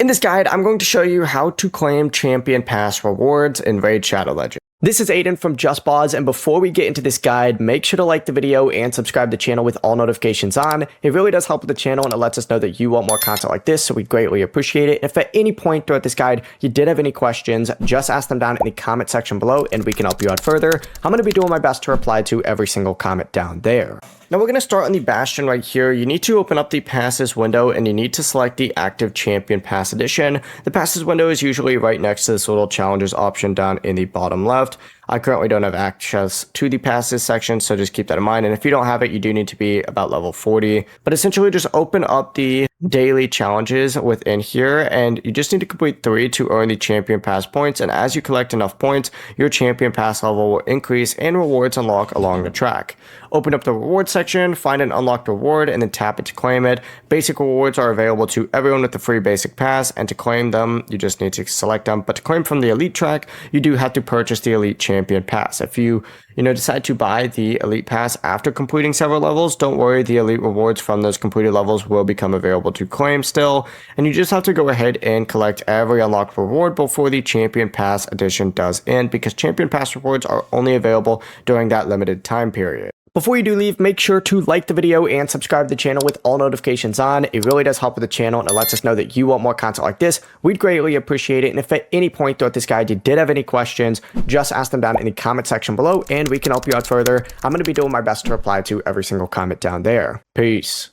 In this guide, I'm going to show you how to claim Champion Pass rewards in Raid Shadow Legends. This is Aiden from JustBoz, and before we get into this guide, make sure to like the video and subscribe to the channel with all notifications on. It really does help with the channel, and it lets us know that you want more content like this, so we greatly appreciate it. If at any point throughout this guide you did have any questions, just ask them down in the comment section below, and we can help you out further. I'm going to be doing my best to reply to every single comment down there. Now we're going to start on the Bastion right here. You need to open up the passes window and you need to select the active Champion Pass edition. The passes window is usually right next to this little challenges option down in the bottom left. I currently don't have access to the passes section, so just keep that in mind. And if you don't have it, you do need to be about level 40. But essentially just open up the daily challenges within here, and you just need to complete 3 to earn the Champion Pass points. And as you collect enough points, your Champion Pass level will increase and rewards unlock along the track. Open up the reward section, find an unlocked reward, and then tap it to claim it. Basic rewards are available to everyone with the free basic pass, and to claim them, you just need to select them. But to claim from the elite track, you do have to purchase the elite Champion Pass. If you decide to buy the elite pass after completing several levels, don't worry, the elite rewards from those completed levels will become available to claim still, and you just have to go ahead and collect every unlocked reward before the Champion Pass edition does end, because Champion Pass rewards are only available during that limited time period. Before you do leave, make sure to like the video and subscribe to the channel with all notifications on. It really does help with the channel, and it lets us know that you want more content like this. We'd greatly appreciate it. And if at any point throughout this guide you did have any questions, just ask them down in the comment section below and we can help you out further. I'm going to be doing my best to reply to every single comment down there. Peace.